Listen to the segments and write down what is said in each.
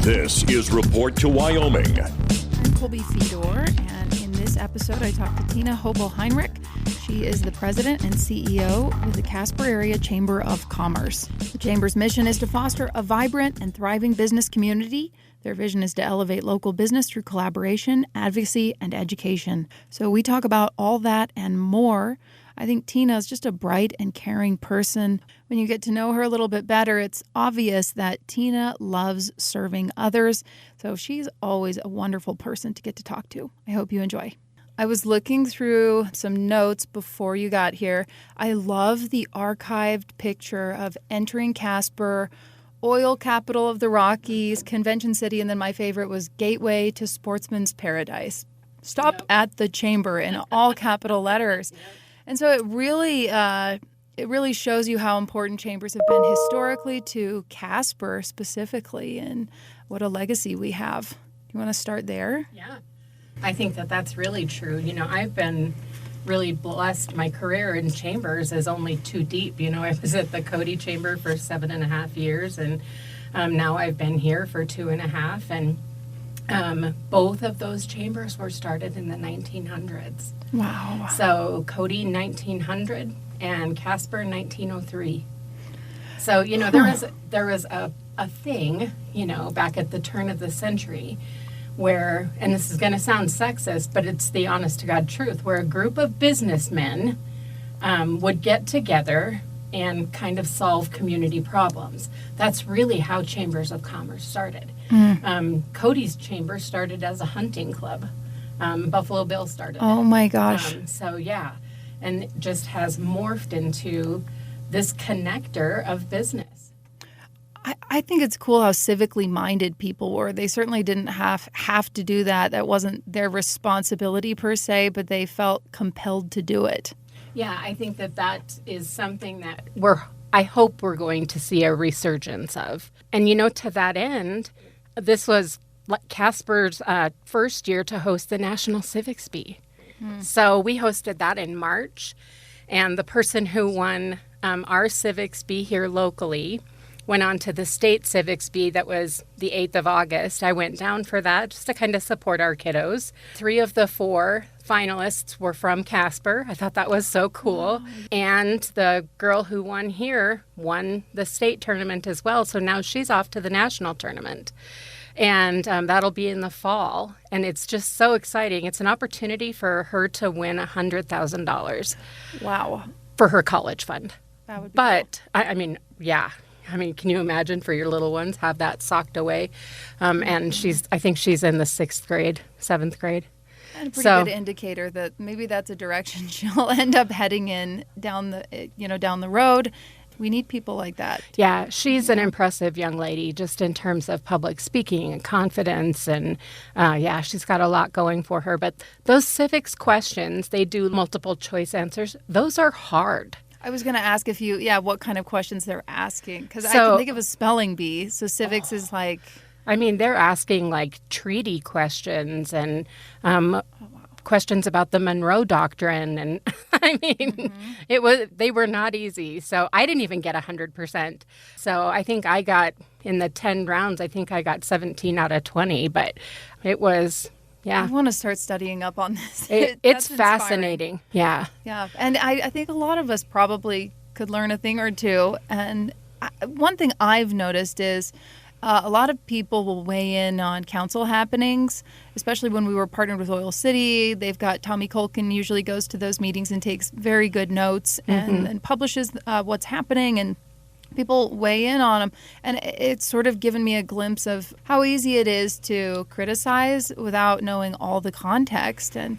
This is Report to Wyoming. I'm Colby Fedor, and in this episode, I talked to Tina Hoebelheinrich. She is the president and CEO with the Casper Area Chamber of Commerce. The Chamber's mission is to foster a vibrant and thriving business community. Their vision is to elevate local business through collaboration, advocacy, and education. So we talk about all that and more. I think Tina is just a bright and caring person. When you get to know her a little bit better, it's obvious that Tina loves serving others. So she's always a wonderful person to get to talk to. I hope you enjoy. I was looking through some notes before you got here. I love the archived picture of entering Casper, oil capital of the Rockies, Convention City, and then my favorite was Gateway to Sportsman's Paradise. Stop at the Chamber in all capital letters. And so it really shows you how important chambers have been historically to Casper specifically and what a legacy we have. Do you want to start there? Yeah, I think that that's really true. You know, I've been really blessed. My career in chambers is only too deep. You know, I was at the Cody Chamber for 7.5 years, and now I've been here for 2.5. And both of those chambers were started in the 1900s. Wow. So Cody 1900 and Casper 1903. So, you know, there was a thing, you know, back at the turn of the century where, and this is going to sound sexist, but it's the honest to God truth, where a group of businessmen would get together and kind of solve community problems. That's really how chambers of commerce started. Cody's chamber started as a hunting club. Buffalo Bill started Oh it. my gosh. So yeah, and it just has morphed into this connector of business. I think it's cool how civically minded people were. They certainly didn't have to do that. That wasn't their responsibility per se, but they felt compelled to do it. Yeah, I think that is something that I hope we're going to see a resurgence of. And, you know, to that end, this was Casper's first year to host the National Civic Bee. So we hosted that in March, and the person who won our Civic Bee here locally went on to the state Civic Bee that was the 8th of August. I went down for that just to kind of support our kiddos. 3 of the 4 finalists were from Casper. I thought that was so cool. And the girl who won here won the state tournament as well. So now she's off to the national tournament. And that'll be in the fall. And it's just so exciting. It's an opportunity for her to win $100,000. Wow. For her college fund. That would be But, cool. I mean, yeah. I mean, can you imagine for your little ones, have that socked away? And I think she's in the 6th grade, 7th grade. And a pretty good indicator that maybe that's a direction she'll end up heading in down the road. We need people like that. Yeah, she's an impressive young lady just in terms of public speaking and confidence. And she's got a lot going for her. But those civics questions, they do multiple choice answers. Those are hard. I was going to ask what kind of questions they're asking. Because I can think of a spelling bee. So civics is like... I mean, they're asking like treaty questions and questions about the Monroe Doctrine. And I mean, they were not easy. So I didn't even get 100%. So I think I got, in the 10 rounds, I think I got 17 out of 20. But it was... Yeah. I want to start studying up on this. It's fascinating. Yeah. Yeah. And I think a lot of us probably could learn a thing or two. And one thing I've noticed is a lot of people will weigh in on council happenings, especially when we were partnered with Oil City. They've got Tommy Culkin usually goes to those meetings and takes very good notes and publishes what's happening, and people weigh in on them. And it's sort of given me a glimpse of how easy it is to criticize without knowing all the context. And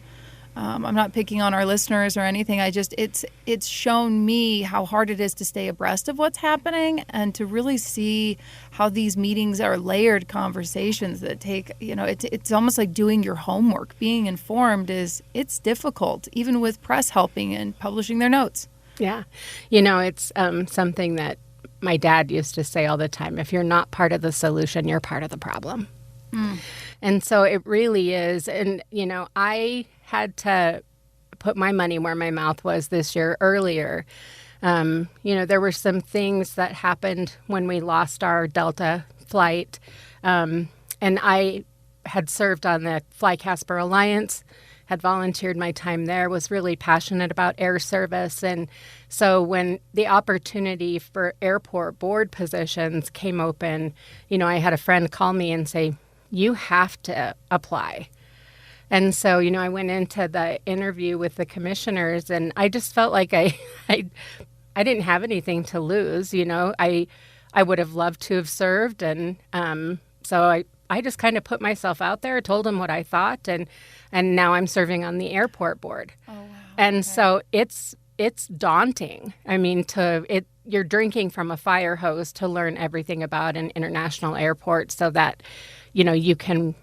I'm not picking on our listeners or anything. It's shown me how hard it is to stay abreast of what's happening and to really see how these meetings are layered conversations that take, it's almost like doing your homework. Being informed it's difficult, even with press helping and publishing their notes. Yeah. It's something that my dad used to say all the time: if you're not part of the solution, you're part of the problem. And so it really is. And, I had to put my money where my mouth was this year earlier. There were some things that happened when we lost our Delta flight. And I had served on the Fly Casper Alliance, had volunteered my time there, was really passionate about air service. And so when the opportunity for airport board positions came open, I had a friend call me and say, you have to apply. And so, I went into the interview with the commissioners, and I just felt like I didn't have anything to lose. I would have loved to have served. And so I just kind of put myself out there, told them what I thought, and now I'm serving on the airport board. Oh, wow. And Okay. so it's daunting. I mean, you're drinking from a fire hose to learn everything about an international airport so that, you can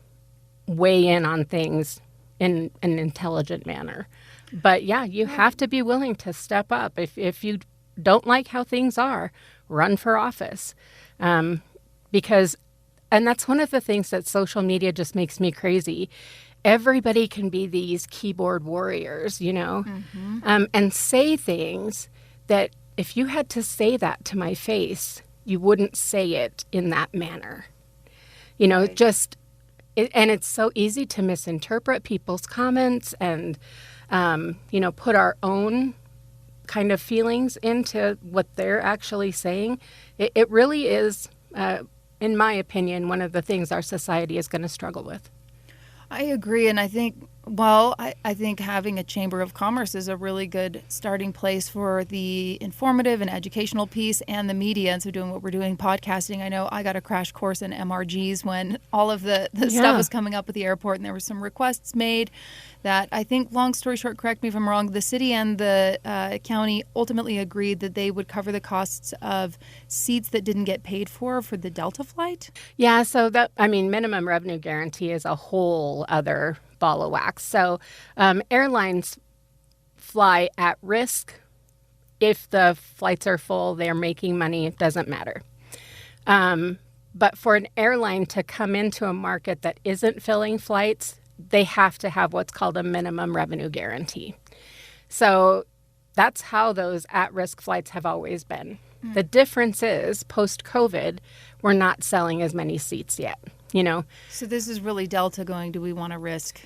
weigh in on things in an intelligent manner. But yeah, you have to be willing to step up. If you don't like how things are, run for office. Because that's one of the things that social media just makes me crazy. Everybody can be these keyboard warriors, and say things that if you had to say that to my face, you wouldn't say it in that manner. Right. And it's so easy to misinterpret people's comments and, put our own kind of feelings into what they're actually saying. It really is, in my opinion, one of the things our society is going to struggle with. I agree, and I think, I think having a Chamber of Commerce is a really good starting place for the informative and educational piece and the media. And so doing what we're doing, podcasting, I know I got a crash course in MRGs when all of the stuff was coming up at the airport, and there were some requests made that I think, long story short, correct me if I'm wrong, the city and the county ultimately agreed that they would cover the costs of seats that didn't get paid for the Delta flight. Yeah, so minimum revenue guarantee is a whole other ball of wax. So airlines fly at risk. If the flights are full, they're making money, it doesn't matter. But for an airline to come into a market that isn't filling flights, they have to have what's called a minimum revenue guarantee. So that's how those at-risk flights have always been. The difference is, post-COVID, we're not selling as many seats yet, So this is really Delta going, do we want to risk?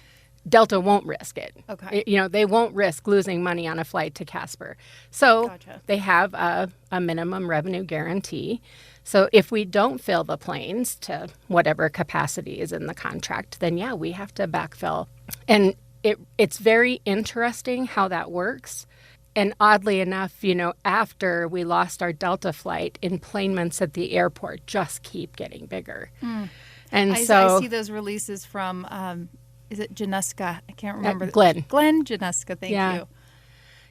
Delta won't risk it. Okay. They won't risk losing money on a flight to Casper. So Gotcha. They have a minimum revenue guarantee. So if we don't fill the planes to whatever capacity is in the contract, then yeah, we have to backfill. And it's very interesting how that works. And oddly enough, after we lost our Delta flight, enplanements at the airport just keep getting bigger. And I see those releases from, is it Januska? I can't remember. Glenn Januska, thank you.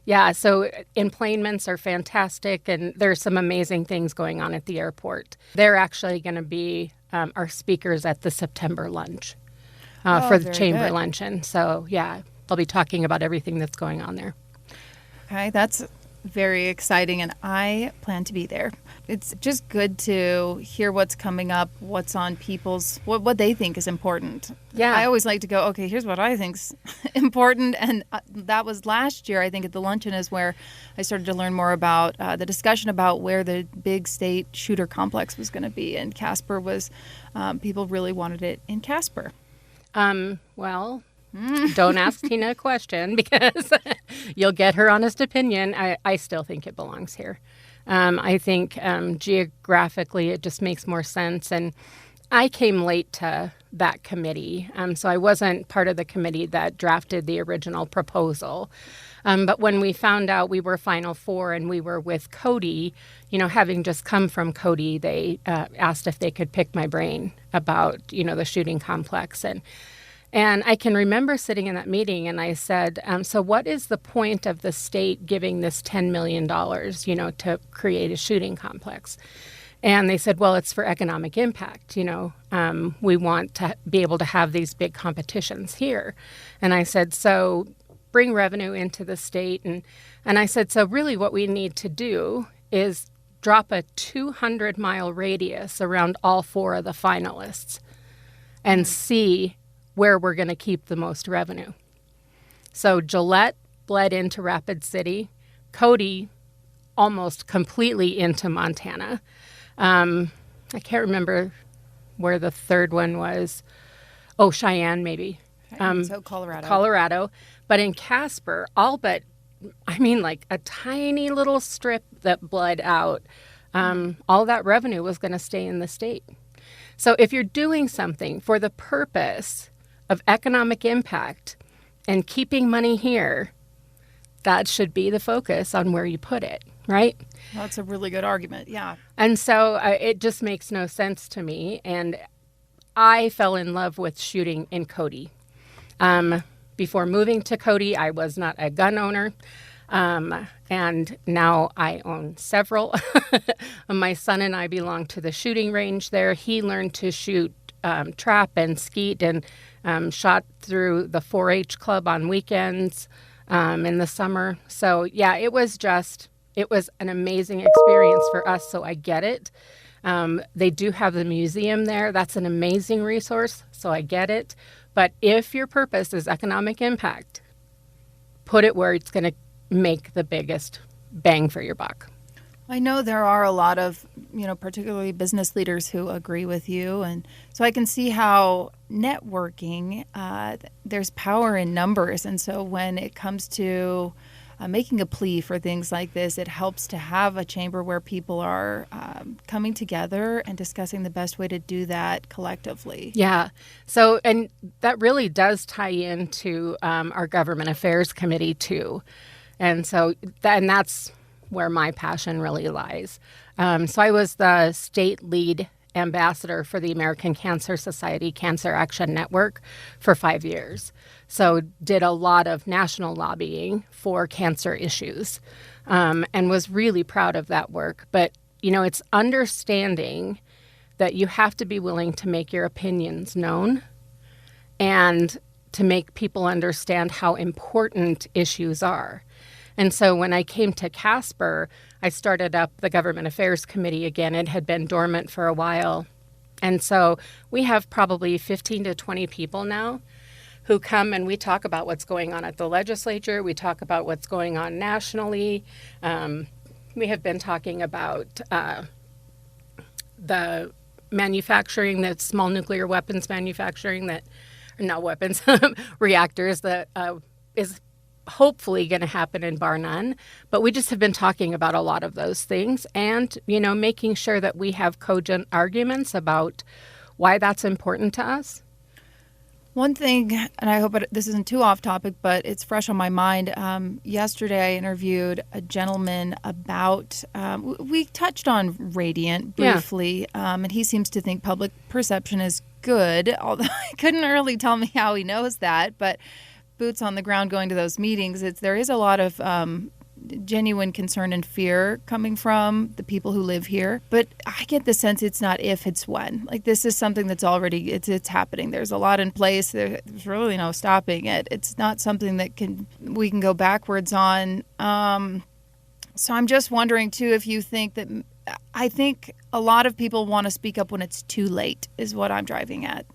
Yeah, so enplanements are fantastic, and there's some amazing things going on at the airport. They're actually going to be our speakers at the September lunch for the Chamber luncheon. So, yeah, they'll be talking about everything that's going on there. Okay, that's very exciting, and I plan to be there. It's just good to hear what's coming up, what's on people's, what they think is important. Yeah. I always like to go, okay, here's what I think's important, and that was last year, I think, at the luncheon is where I started to learn more about the discussion about where the big state shooter complex was going to be, and Casper was, people really wanted it in Casper. Well, don't ask Tina a question because you'll get her honest opinion. I still think it belongs here. I think geographically it just makes more sense. And I came late to that committee, so I wasn't part of the committee that drafted the original proposal. But when we found out we were Final Four and we were with Cody, having just come from Cody, they asked if they could pick my brain about, the shooting complex. And I can remember sitting in that meeting and I said, so what is the point of the state giving this $10 million, to create a shooting complex? And they said, well, it's for economic impact. We want to be able to have these big competitions here. And I said, so bring revenue into the state. And I said, so really what we need to do is drop a 200-mile radius around all four of the finalists and see where we're going to keep the most revenue. So Gillette bled into Rapid City, Cody almost completely into Montana. I can't remember where the third one was, Cheyenne maybe. So Colorado. Colorado. But in Casper, like a tiny little strip that bled out, all that revenue was going to stay in the state. So if you're doing something for the purpose of economic impact and keeping money here, that should be the focus on where you put it, right? That's a really good argument, yeah. And so it just makes no sense to me. And I fell in love with shooting in Cody. Before moving to Cody, I was not a gun owner. And now I own several. My son and I belong to the shooting range there. He learned to shoot trap and skeet and shot through the 4-H club on weekends in the summer. So, yeah, it was an amazing experience for us, so I get it. They do have the museum there. That's an amazing resource, so I get it. But if your purpose is economic impact, put it where it's going to make the biggest bang for your buck. I know there are a lot of, particularly business leaders who agree with you. And so I can see how networking, there's power in numbers. And so when it comes to making a plea for things like this, it helps to have a chamber where people are coming together and discussing the best way to do that collectively. Yeah. So, and that really does tie into our government affairs committee too. And so, that's where my passion really lies. So I was the state lead ambassador for the American Cancer Society Cancer Action Network for 5 years. So did a lot of national lobbying for cancer issues, and was really proud of that work. But, it's understanding that you have to be willing to make your opinions known and to make people understand how important issues are. And so when I came to Casper, I started up the Government Affairs Committee again. It had been dormant for a while. And so we have probably 15 to 20 people now who come and we talk about what's going on at the legislature. We talk about what's going on nationally. We have been talking about the manufacturing, the small nuclear weapons manufacturing reactors that is hopefully going to happen in bar none. But we just have been talking about a lot of those things and, making sure that we have cogent arguments about why that's important to us. One thing, and I hope this isn't too off topic, but it's fresh on my mind. Yesterday, I interviewed a gentleman about, we touched on Radiant briefly, and he seems to think public perception is good, although I couldn't really tell me how he knows that, but boots on the ground going to those meetings, there is a lot of genuine concern and fear coming from the people who live here. But I get the sense it's not if, it's when. Like, this is something that's already, it's happening. There's a lot in place. There's really no stopping it. It's not something that we can go backwards on. So I'm just wondering, too, if you think that, I think a lot of people want to speak up when it's too late is what I'm driving at.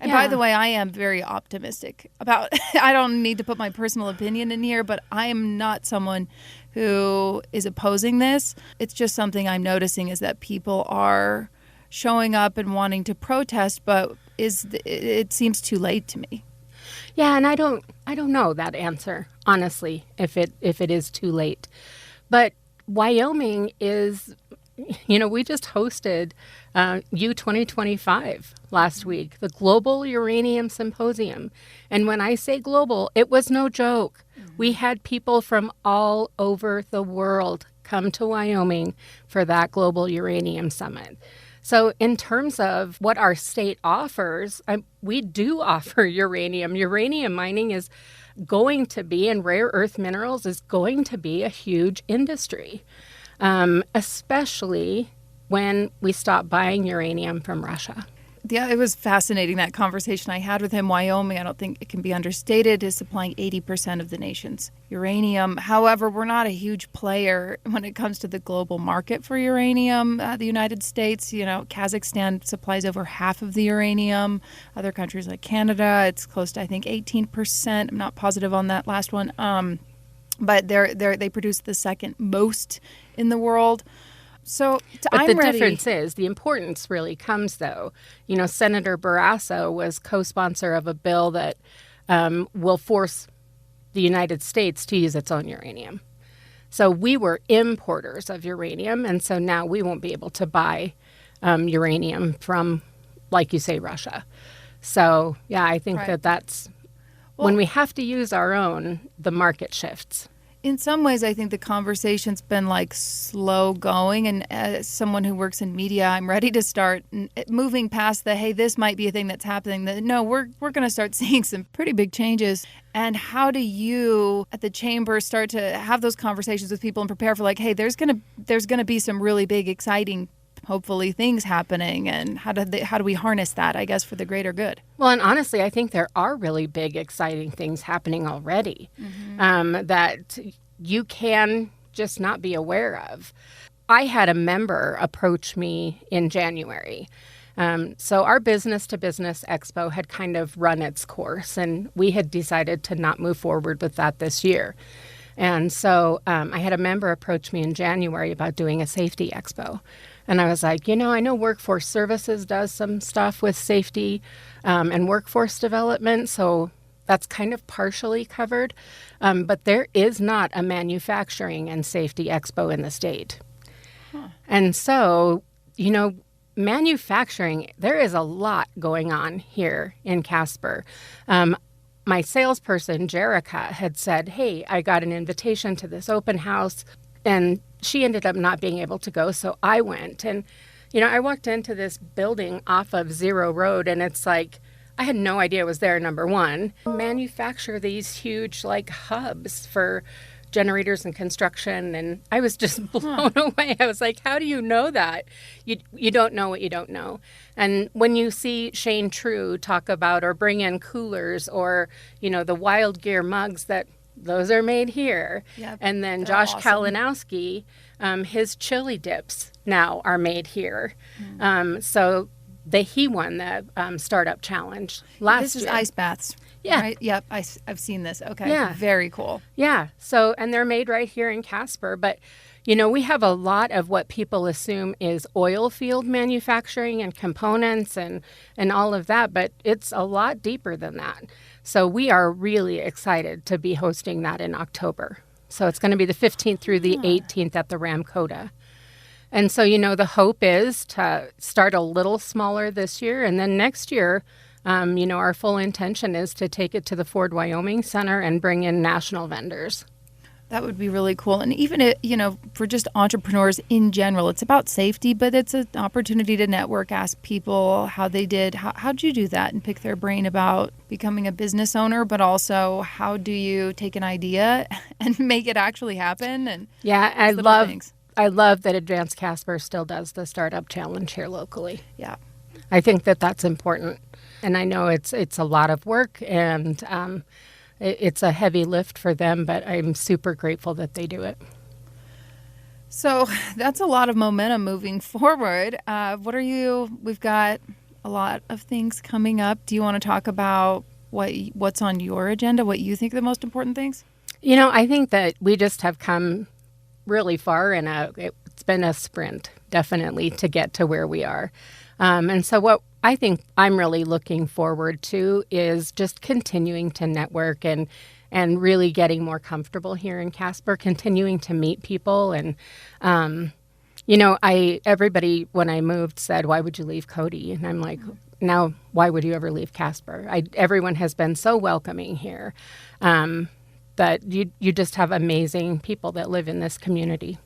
And by the way, I am very optimistic about, I don't need to put my personal opinion in here, but I am not someone who is opposing this. It's just something I'm noticing is that people are showing up and wanting to protest, but it seems too late to me. Yeah, and I don't know that answer, honestly, if it is too late. But Wyoming is, we just hosted U 2025 last week, the Global Uranium Symposium. And when I say global, it was no joke. Mm-hmm. We had people from all over the world come to Wyoming for that Global Uranium Summit. So in terms of what our state offers, we do offer uranium. Uranium mining is going to be, and rare earth minerals is going to be a huge industry. Especially when we stop buying uranium from Russia. Yeah, it was fascinating, that conversation I had with him. Wyoming, I don't think it can be understated, is supplying 80% of the nation's uranium. However, we're not a huge player when it comes to the global market for uranium. The United States, Kazakhstan supplies over half of the uranium. Other countries like Canada, it's close to, I think, 18%. I'm not positive on that last one. But they produce the second most in the world. So But I'm the ready. difference is the importance really comes, though. Senator Barrasso was co-sponsor of a bill that will force the United States to use its own uranium. So we were importers of uranium, and so now we won't be able to buy uranium from, like you say, Russia. So, yeah, I think Right. that's when we have to use our own, the market shifts. In some ways, I think the conversation's been like slow going. And as someone who works in media, I'm ready to start moving past the, hey, this might be a thing that's happening. No, we're going to start seeing some pretty big changes. And how do you at the chamber start to have those conversations with people and prepare for like, hey, there's going to be some really big, exciting, hopefully, things happening, and how do we harness that, I guess, for the greater good? Well, and honestly, I think there are really big, exciting things happening already that you can just not be aware of. I had a member approach me in January. So our business-to-business expo had kind of run its course, and we had decided to not move forward with that this year. And so I had a member approach me in January about doing a safety expo. And I was like, I know Workforce Services does some stuff with safety and workforce development, so that's kind of partially covered. But there is not a manufacturing and safety expo in the state. And so, manufacturing, there is a lot going on here in Casper. My salesperson, Jerica, had said, hey, I got an invitation to this open house, and she ended up not being able to go, so I went. And, I walked into this building off of Zero Road, and it's like, I had no idea it was there, number one. Manufacture these huge, hubs for generators and construction, and I was just blown away. I was like, how do you know that? You don't know what you don't know. And when you see Shane True talk about or bring in coolers or, the Wild Gear mugs, those are made here. Yep, and then they're Josh awesome. Kalinowski, his chili dips now are made here. So he won the startup challenge last year. This is ice baths. Yeah. Right? Yep. I've seen this. Okay. Yeah. Very cool. Yeah. So, and they're made right here in Casper. But, we have a lot of what people assume is oil field manufacturing and components and all of that, but it's a lot deeper than that. So we are really excited to be hosting that in October. So it's going to be the 15th through the 18th at the Ramcota. And so, the hope is to start a little smaller this year, and then next year, our full intention is to take it to the Ford Wyoming Center and bring in national vendors. That would be really cool. And even, for just entrepreneurs in general, it's about safety, but it's an opportunity to network, ask people how they did. How'd you do that and pick their brain about becoming a business owner, but also how do you take an idea and make it actually happen? And yeah, things. I love that Advanced Casper still does the Startup Challenge here locally. Yeah. I think that that's important. And I know it's a lot of work and it's a heavy lift for them, but I'm super grateful that they do it. So that's a lot of momentum moving forward. We've got a lot of things coming up. Do you want to talk about what's on your agenda, what you think are the most important things? I think that we just have come really far, and it's been a sprint, definitely, to get to where we are. And so what I think I'm really looking forward to is just continuing to network and really getting more comfortable here in Casper, continuing to meet people. And, everybody, when I moved, said, why would you leave Cody? And I'm like, now, why would you ever leave Casper? Everyone has been so welcoming here that you just have amazing people that live in this community.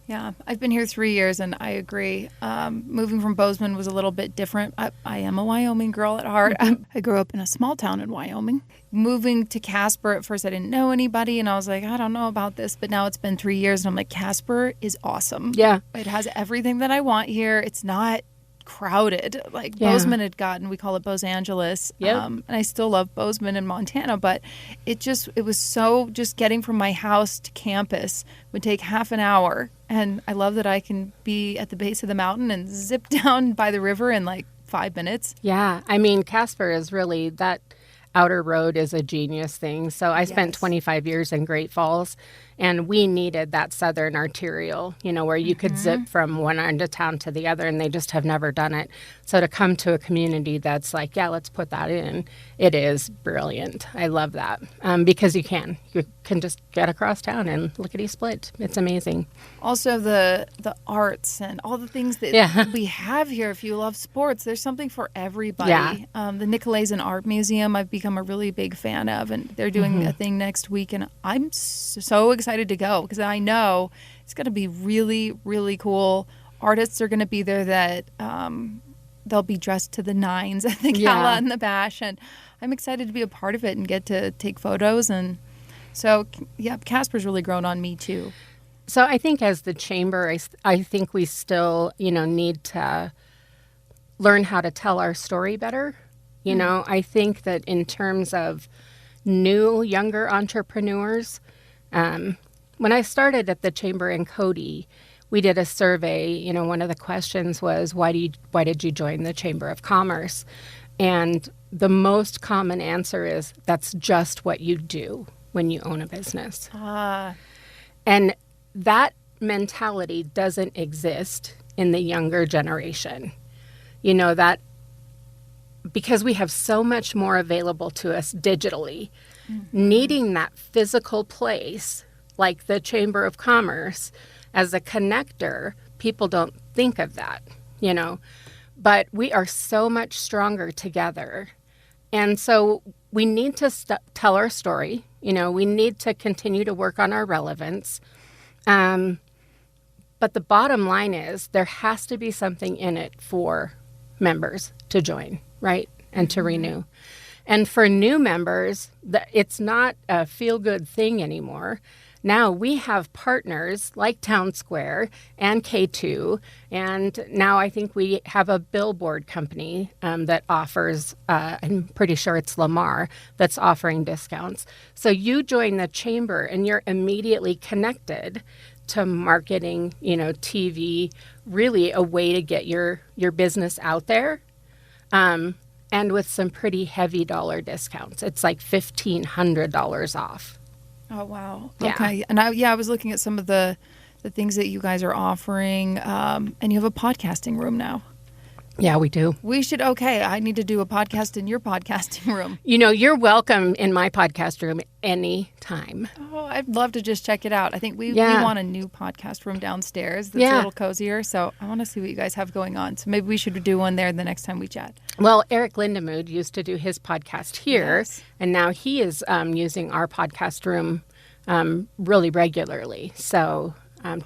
Yeah, I've been here 3 years, and I agree. Moving from Bozeman was a little bit different. I am a Wyoming girl at heart. I grew up in a small town in Wyoming. Moving to Casper, at first I didn't know anybody, and I was like, I don't know about this. But now it's been 3 years, and I'm like, Casper is awesome. Yeah. It has everything that I want here. It's not crowded like Bozeman had gotten. We call it Bose Angeles. Yep. And I still love Bozeman and Montana, but it was so just getting from my house to campus would take half an hour. And I love that I can be at the base of the mountain and zip down by the river in like 5 minutes. Yeah. I mean, Casper is really, that outer road is a genius thing. So I spent 25 years in Great Falls, And we needed that southern arterial, where you could zip from one end of town to the other, and they just have never done it. So to come to a community that's like, yeah, let's put that in, it is brilliant. I love that because you can just get across town and lickety-split. It's amazing. Also, the arts and all the things that we have here. If you love sports, there's something for everybody. Yeah. The Nicolaitan Art Museum, I've become a really big fan of, and they're doing a thing next week, and I'm so excited to go because I know it's going to be really, really cool. Artists are going to be there that they'll be dressed to the nines at the gala and the bash, and I'm excited to be a part of it and get to take photos. And so, yeah, Casper's really grown on me too. So I think as the chamber, I think we still, need to learn how to tell our story better. I think that in terms of new, younger entrepreneurs, when I started at the chamber in Cody, we did a survey. One of the questions was, why did you join the Chamber of Commerce? And the most common answer is, that's just what you do when you own a business. And that mentality doesn't exist in the younger generation. That because we have so much more available to us digitally, needing that physical place like the Chamber of Commerce as a connector, people don't think of that, but we are so much stronger together. And so we need to tell our story. We need to continue to work on our relevance. But the bottom line is there has to be something in it for members to join, right? And to renew. And for new members, it's not a feel-good thing anymore. Now we have partners like Town Square and K2, and now I think we have a billboard company that offers, I'm pretty sure it's Lamar, that's offering discounts. So you join the chamber and you're immediately connected to marketing, TV, really a way to get your business out there. And with some pretty heavy dollar discounts. It's like $1,500 off. Oh, wow. Yeah. Okay. And I was looking at some of the things that you guys are offering, and you have a podcasting room now. Yeah, we do. I need to do a podcast in your podcasting room. You're welcome in my podcast room anytime. Oh, I'd love to just check it out. I think we want a new podcast room downstairs that's a little cozier. So I want to see what you guys have going on. So maybe we should do one there the next time we chat. Well, Eric Lindemood used to do his podcast here, and now he is using our podcast room really regularly. So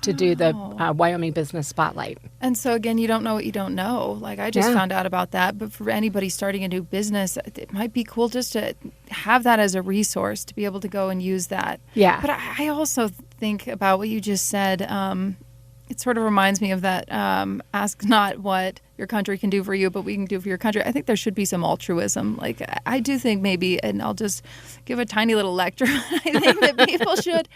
to do the Wyoming Business Spotlight. And so, again, you don't know what you don't know. Like, I just found out about that. But for anybody starting a new business, it might be cool just to have that as a resource, to be able to go and use that. Yeah. But I also think about what you just said. It sort of reminds me of that, ask not what your country can do for you, but we can do for your country. I think there should be some altruism. Like, I do think maybe, and I'll just give a tiny little lecture, I think that people should...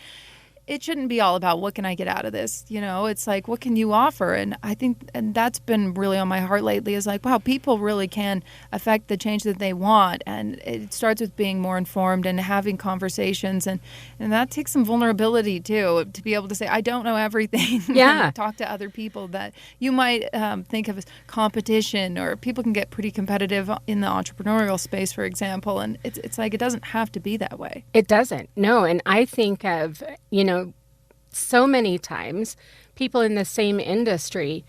It shouldn't be all about what can I get out of this, it's like, what can you offer? And I think, and that's been really on my heart lately, is like, wow, people really can affect the change that they want. And it starts with being more informed and having conversations. And that takes some vulnerability too, to be able to say, I don't know everything. Yeah. Talk to other people that you might think of as competition, or people can get pretty competitive in the entrepreneurial space, for example. And it's like, it doesn't have to be that way. It doesn't. No. And I think of, so many times people in the same industry,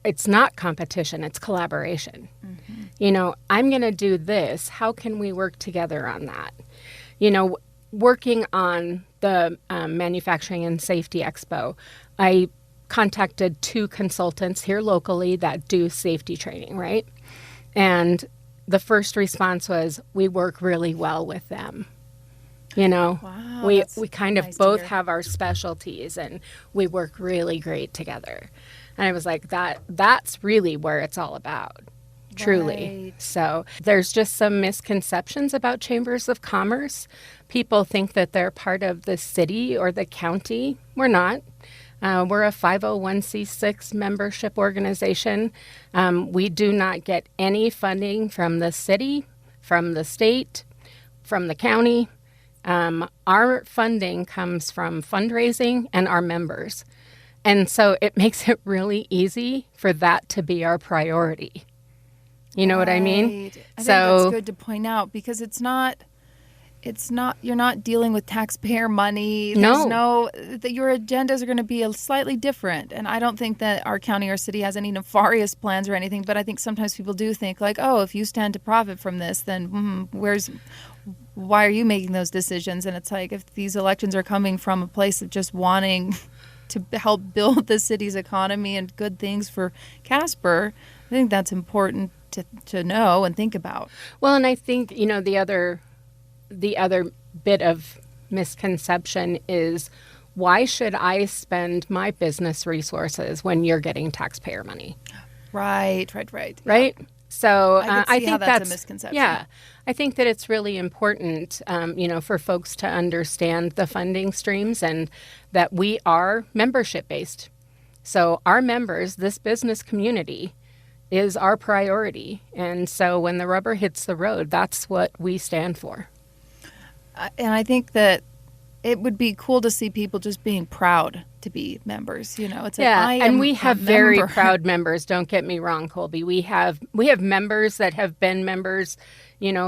it's not competition, it's collaboration. Mm-hmm. I'm going to do this. How can we work together on that? Working on the Manufacturing and Safety Expo, I contacted 2 consultants here locally that do safety training, right? And the first response was, we work really well with them. Wow, we kind of nice both have our specialties and we work really great together. And I was like, that's really where it's all about, truly. Right. So there's just some misconceptions about chambers of commerce. People think that they're part of the city or the county. We're not. We're a 501c6 membership organization. We do not get any funding from the city, from the state, from the county. Our funding comes from fundraising and our members. And so it makes it really easy for that to be our priority. You know what I mean? I think that's good to point out because it's not, you're not dealing with taxpayer money. That your agendas are going to be slightly different. And I don't think that our county or city has any nefarious plans or anything, but I think sometimes people do think like, oh, if you stand to profit from this, then why are you making those decisions? And it's like, if these elections are coming from a place of just wanting to help build the city's economy and good things for Casper, I think that's important to know and think about. Well, and I think, the other bit of misconception is, why should I spend my business resources when you're getting taxpayer money? Right. Right? So I think that's a misconception. Yeah. I think that it's really important, for folks to understand the funding streams and that we are membership based. So our members, this business community, is our priority. And so when the rubber hits the road, that's what we stand for. And I think that it would be cool to see people just being proud to be members. It's like, and we have very proud members. Don't get me wrong, Colby. We have members that have been members,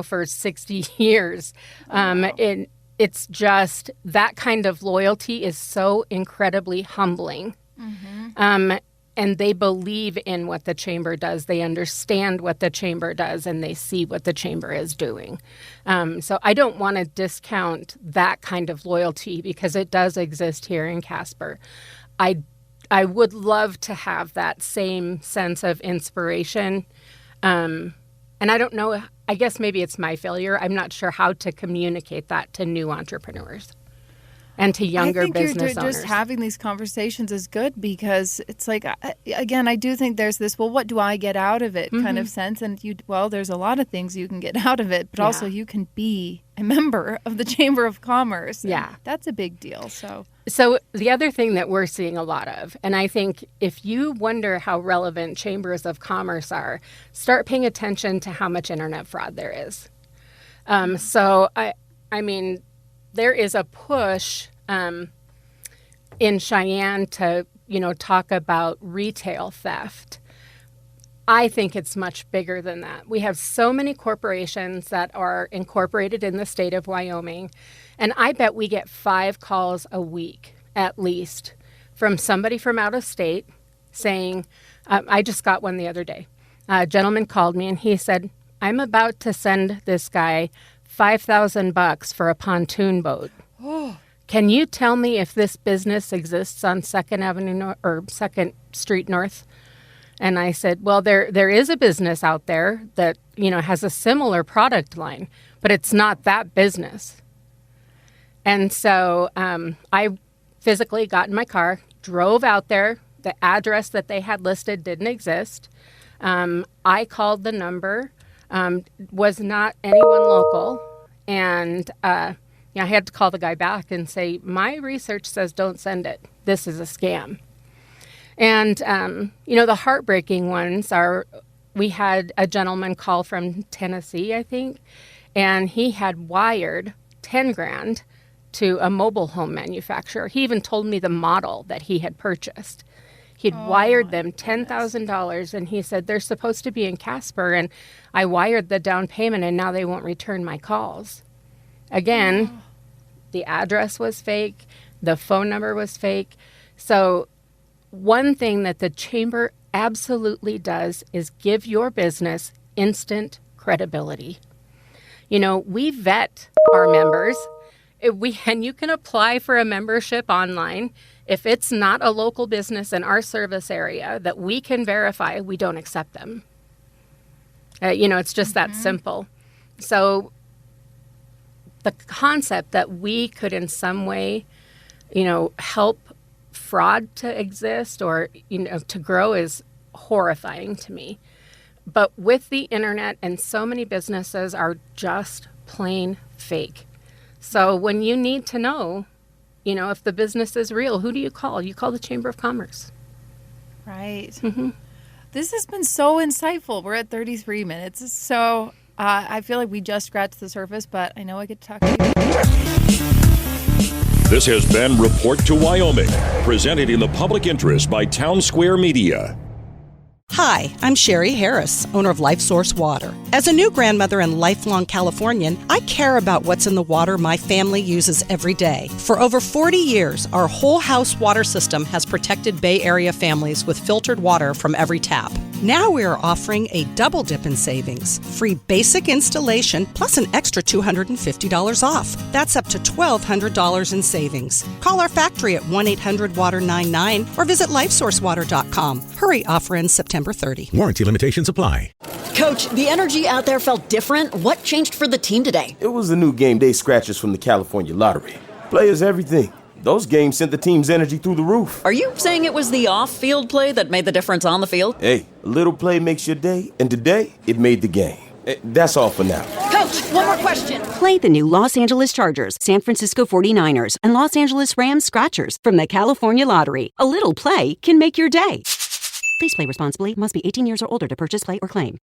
for 60 years. Wow. And it's just that kind of loyalty is so incredibly humbling. Mm-hmm. And they believe in what the chamber does. They understand what the chamber does, and they see what the chamber is doing. So I don't want to discount that kind of loyalty because it does exist here in Casper. I would love to have that same sense of inspiration. And I don't know, I guess maybe it's my failure. I'm not sure how to communicate that to new entrepreneurs and to younger business owners. Just having these conversations is good because it's like, again, I do think there's this, well, what do I get out of it kind of sense. And there's a lot of things you can get out of it, but also you can be a member of the Chamber of Commerce. Yeah. That's a big deal. So the other thing that we're seeing a lot of, and I think if you wonder how relevant chambers of commerce are, start paying attention to how much internet fraud there is. I mean, there is a push in Cheyenne to, talk about retail theft. I think it's much bigger than that. We have so many corporations that are incorporated in the state of Wyoming, and I bet we get 5 calls a week at least from somebody from out of state saying, I just got one the other day. A gentleman called me and he said, I'm about to send this guy $5,000 for a pontoon boat. Oh. Can you tell me if this business exists on 2nd Avenue or 2nd Street North? And I said, well, there is a business out there that, has a similar product line, but it's not that business. And so I physically got in my car, drove out there. The address that they had listed didn't exist. I called the number, was not anyone local. And I had to call the guy back and say, my research says don't send it. This is a scam. And, the heartbreaking ones are, we had a gentleman call from Tennessee, I think, and he had wired $10,000 to a mobile home manufacturer. He even told me the model that he had purchased. He'd wired them $10,000, and he said, they're supposed to be in Casper, and I wired the down payment, and now they won't return my calls. Again, the address was fake. The phone number was fake. So one thing that the chamber absolutely does is give your business instant credibility. We vet our members. And you can apply for a membership online. If it's not a local business in our service area that we can verify, we don't accept them. It's just that simple. So the concept that we could in some way, help fraud to exist or, to grow is horrifying to me. But with the internet, and so many businesses are just plain fake. So when you need to know, if the business is real, who do you call? You call the Chamber of Commerce. Right. Mm-hmm. This has been so insightful. We're at 33 minutes. So I feel like we just scratched the surface, but I know I get to talk to you. This has been Report to Wyoming, presented in the public interest by Town Square Media. Hi, I'm Sherry Harris, owner of Life Source Water. As a new grandmother and lifelong Californian, I care about what's in the water my family uses every day. For over 40 years, our whole house water system has protected Bay Area families with filtered water from every tap. Now we are offering a double dip in savings. Free basic installation plus an extra $250 off. That's up to $1,200 in savings. Call our factory at 1-800-WATER-99 or visit lifesourcewater.com. Hurry, offer ends September 30. Warranty limitations apply. Coach, the energy out there felt different. What changed for the team today? It was the new game day scratchers from the California Lottery. Players everything. Those games sent the team's energy through the roof. Are you saying it was the off-field play that made the difference on the field? Hey, a little play makes your day, and today, it made the game. That's all for now. Coach, one more question. Play the new Los Angeles Chargers, San Francisco 49ers, and Los Angeles Rams Scratchers from the California Lottery. A little play can make your day. Please play responsibly. Must be 18 years or older to purchase, play, or claim.